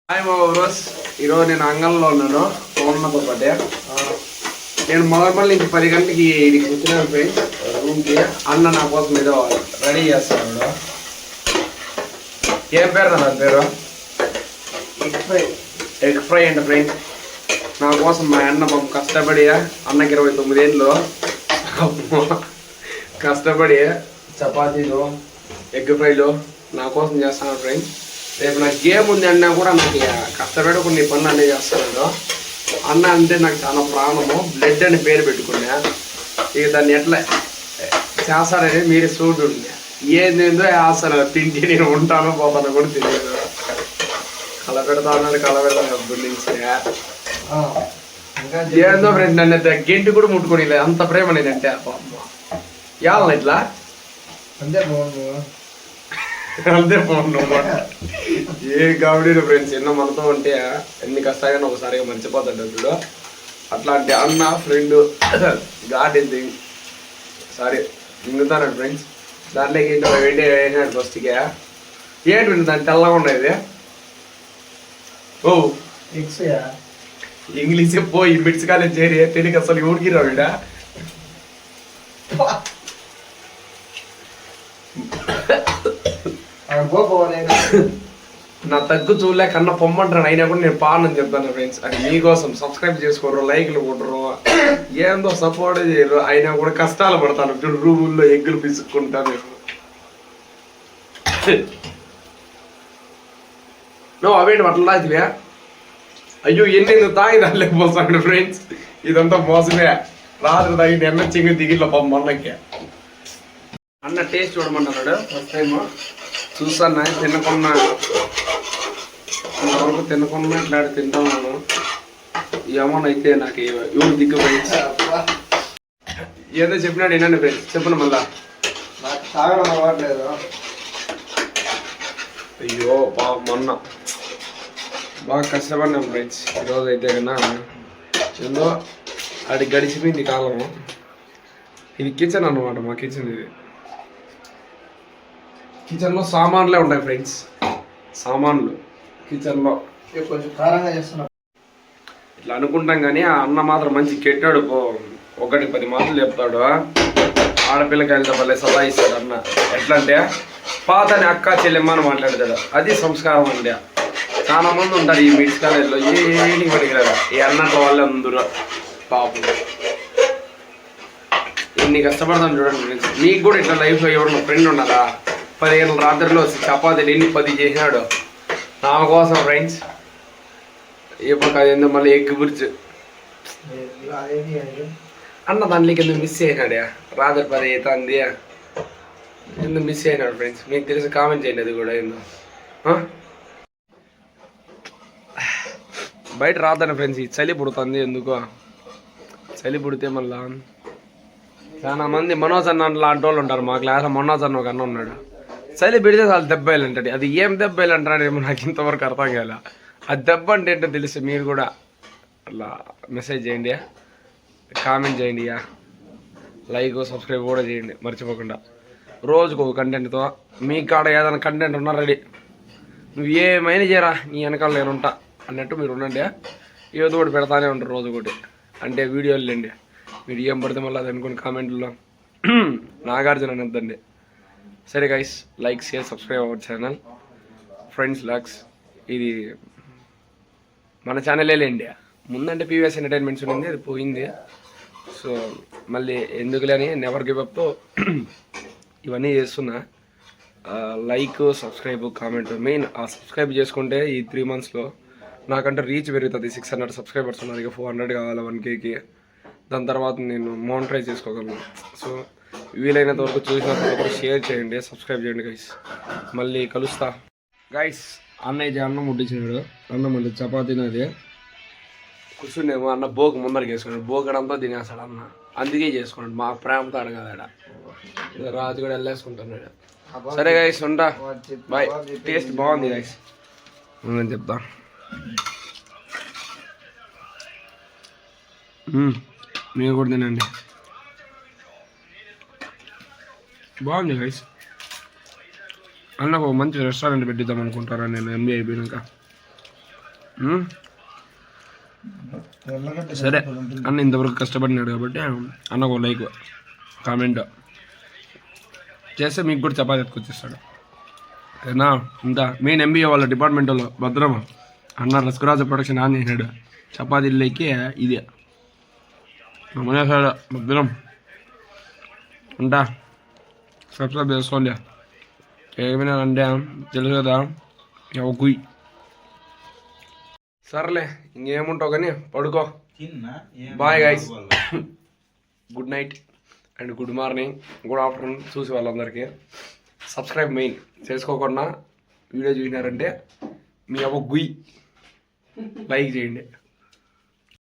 Hi మా ఊరోస్. ఈరోజు నేను అంగంలో ఉన్నాను ఫోన్లతో పాటే. నేను మళ్ళీ ఇంక 10 గంటలకి ఇక్కడికి వచ్చినాను ఫ్రెండ్స్ రూమ్కి. అన్న నా కోసం ఏదో రెడీ చేస్తాడు. ఏం పేరు నా దాని పేరు? ఎగ్ ఫ్రై అండి ఫ్రెండ్స్. నా కోసం మా అన్న పాపం కష్టపడి, అన్నకి 29 ఏళ్ళు కష్టపడి చపాతీలు ఎగ్ ఫ్రైలు నా కోసం చేస్తాను ఫ్రెండ్స్. రేపు నాకు గేమ్ ఉంది అన్నా కూడా నాకు కష్టపడి కొన్ని పనులు అన్నీ చేస్తున్నాడు. అన్న అంటే నాకు చాలా ప్రాణము. బ్లడ్ అని పేరు పెట్టుకున్నా. ఇక దాన్ని ఎట్లా చేస్తారని మీరే చూడండి. ఏందేందో అసలు తింటే నేను ఉంటాను పోతాను కూడా తెలియదు. కలపెడతాను అప్పటి నుంచి. ఏందో ఫ్రెండ్ నన్ను గెంటి కూడా ముట్టుకొని లేదు, అంత ప్రేమ నేనంటే. యాళ్ళ ఇట్లా అంతే ఫోన్ ఏ కామెడీ ఫ్రెండ్స్. ఎన్నో మనతో ఉంటే ఎన్ని కష్టాలైనా ఒకసారిగా మర్చిపోతాడు ఇప్పుడు. అట్లాంటి అన్న ఫ్రెండ్ గార్డెన్ సారీ మింగుతాడు ఫ్రెండ్స్. దాంట్లోకి ఏంటో వేడి వేసినాడు ఫస్ట్గా. ఏంటి దాన్ని తెల్లగా ఉండేది? ఓ ఇంగ్లీషే పోయి మిడ్స్ కాలేజ్ చేరి తెలుగు అసలు ఎవరికి రావిడా. నా తగ్గు చూడలే కన్నా పొమ్మంటాను. అయినా కూడా నేను పానని చెప్తాను ఫ్రెండ్స్. అది మీకోసం సబ్స్క్రైబ్ చేసుకోరు, లైక్లు కొట్టరు, ఏందో సపోర్ట్ చేయరు. అయినా కూడా కష్టాలు పడతాను. రూముల్లో ఎగ్గులు పిసుక్కుంటాను. నువ్వు అవేంటి అట్లా తాగివే? అయ్యో ఎన్ని తాగి దానిలేకపోతాడు ఫ్రెండ్స్. ఇదంతా మోసమే. రాత్రి తాగి ఎన్న చింగి దిగిలో పొమ్మన్నకి. అన్న టేస్ట్ చూడమన్నాడు ఫస్ట్ టైం. చూసాను తినకున్నా, ఇంతవరకు తినకున్నా ఇట్లా తింటా ఉన్నాను. ఏమోనైతే నాకు ఎవరు దిగ్గు ఫ్రెండ్స్. ఏదో చెప్పినాడు వినండి ఫ్రెండ్స్. చెప్పను మళ్ళా. అయ్యో మొన్న బాగా కష్టపడినాం ఫ్రెండ్స్. ఈరోజు అయితే కన్నా ఏందో అది గడిచిపోయింది కాలము. ఇది కిచెన్ అన్నమాట. మా కిచెన్ ఇది. కిచెన్లో సామాన్లే ఉంటాయి ఫ్రెండ్స్. సామాన్లు కిచెన్లో కొంచెం కారంగా చేస్తున్నా ఇట్లా అనుకుంటాం కానీ ఆ అన్న మాత్రం మంచి కెట్టాడు. 1-10 మాటలు చెప్తాడు. ఆడపిల్లకి వెళ్తే భలే సతాయిస్తాడు అన్న. ఎట్లా అంటే పాతని అక్క చెల్లెమ్మ అని మాట్లాడతాడు. అది సంస్కారం అండి. చాలా మంది ఉంటారు ఈ మిడ్స్ కాలేజ్లో ఏమి పడిగిరారు. ఈ అన్నట్ల వాళ్ళే అందరూ పాపం. ఇన్ని కష్టపడతాను చూడండి ఫ్రెండ్స్. మీకు కూడా ఇట్లా లైఫ్లో ఎవరన్నా ఫ్రెండ్ ఉన్నారా? 10 గంటల రాత్రిలో చపాతీలు ఎన్ని 10 చేసినాడు నా కోసం ఫ్రెండ్స్. ఇప్పుడు అది మళ్ళీ ఎగ్ బుర్జ్ అన్న దాంట్లోకి ఎందుకు మిస్ అయినాడు. రాత్రి 10 అవుతుంది ఎందుకు మిస్ అయినాడు ఫ్రెండ్స్. మీకు తెలిసి కామెంట్ చేయండి. అది కూడా ఏందో బయట రాతాను ఫ్రెండ్స్. ఈ చలి పుడుతుంది ఎందుకో. చలి పుడితే మళ్ళా చాలా మంది మనోజ్ అన్న లాంటి వాళ్ళు ఉంటారు. మా క్లాస్లో మనోజ్ అన్న ఒక అన్న ఉన్నాడు. చలి పెడితే చాలా దెబ్బ వేయాలంటాడు. అది ఏం దెబ్బ వేయాలంటాడేమో నాకు ఇంతవరకు అర్థం కాలే. ఆ దెబ్బ అంటే ఏంటో తెలిసి మీరు కూడా అలా మెసేజ్ చేయండి, కామెంట్ చేయండి, లైక్ సబ్స్క్రైబ్ కూడా చేయండి మర్చిపోకుండా. రోజుకు ఒక కంటెంట్తో మీ కాడ ఏదైనా కంటెంట్ ఉన్నా రెడీ. నువ్వు ఏమైనా చేయరా నీ వెనకాల నేను ఉంటా అన్నట్టు మీరు ఉండండి. ఏదో ఒకటి పెడతానే ఉంటారు రోజు ఒకటి. అంటే వీడియోలు లేండి. మీరు ఏం పడితే మళ్ళీ అది అనుకుని కామెంట్లో నాగార్జున అనొద్దండి. సరే guys, like share subscribe our channel friends lakhs. ఇది మన ఛానలే లేండి. ముందంటే పీవీఎస్ ఎంటర్టైన్మెంట్స్ ఉండింది, అది పోయింది. సో మళ్ళీ ఎందుకులేని నెవర్ గివ్ అప్తో ఇవన్నీ చేస్తున్నా. Like subscribe comment main. ఆ సబ్స్క్రైబ్ చేసుకుంటే ఈ 3 monthsలో నాకంటే రీచ్ పెరుగుతుంది. 600 సబ్స్క్రైబర్స్ ఉన్నారు. ఇక 400 కావాలి 1Kకి. దాని తర్వాత నేను మోనిటైజ్ చేసుకోగలను. సో వీలైనంత వరకు చూసినంత వరకు షేర్ చేయండి, సబ్స్క్రైబ్ చేయండి గైస్. మళ్ళీ కలుస్తా గైస్. అన్నయ్య అన్నం ముట్టించినాడు. అన్నం మళ్ళీ చపాతీని అది కూర్చుండేమో అన్న బోకు ముందరికి వేసుకున్నాడు. బోకడంతా తినేస్తాడు అన్న. అందుకే చేసుకున్నాడు. మా ప్రేమతో అడగదాడ. రాజు కూడా వెళ్ళేసుకుంటున్నాడు. సరే గైస్ ఉంటా, బాయ్. టేస్ట్ బాగుంది గైస్ నేను చెప్తా. మీరు కూడా తినండి. బాగుంది గైస్. అన్నకు మంచి రెస్టారెంట్ పెట్టిద్దాం అనుకుంటారా నేను ఎంబీఏ అయిపోయినాక. తెల్లగడ్డ సరే అన్న ఇంతవరకు కష్టపడినాడు కాబట్టి అన్నకు ఒక లైక్ కామెంట్ చేస్తే మీకు కూడా చపాతీ ఎత్తుకొచ్చేస్తాడు. సరేనా? ఇంత మెయిన్ ఎంబీఏ వాళ్ళ డిపార్ట్మెంట్లో భద్రం అన్న రసకరాజు ప్రొడక్షన్ ఆన్ చేసినాడు. చపాతీలకి ఇది మనసాడు భద్రం ఉంటా. సబ్స్క్రైబ్ చేసుకోండి. ఏమైనా అంటే తెలుసు కదా కుయ్. సర్లే ఇంకేముంటావు కానీ పడుకో. Bye guys. Good night and good morning, good afternoon చూసి వాళ్ళందరికీ. సబ్స్క్రైబ్ మెయిన్ చేసుకోకుండా వీడియో చూసినారంటే మీ అవ్వ గుయ్ లైక్ చేయండి.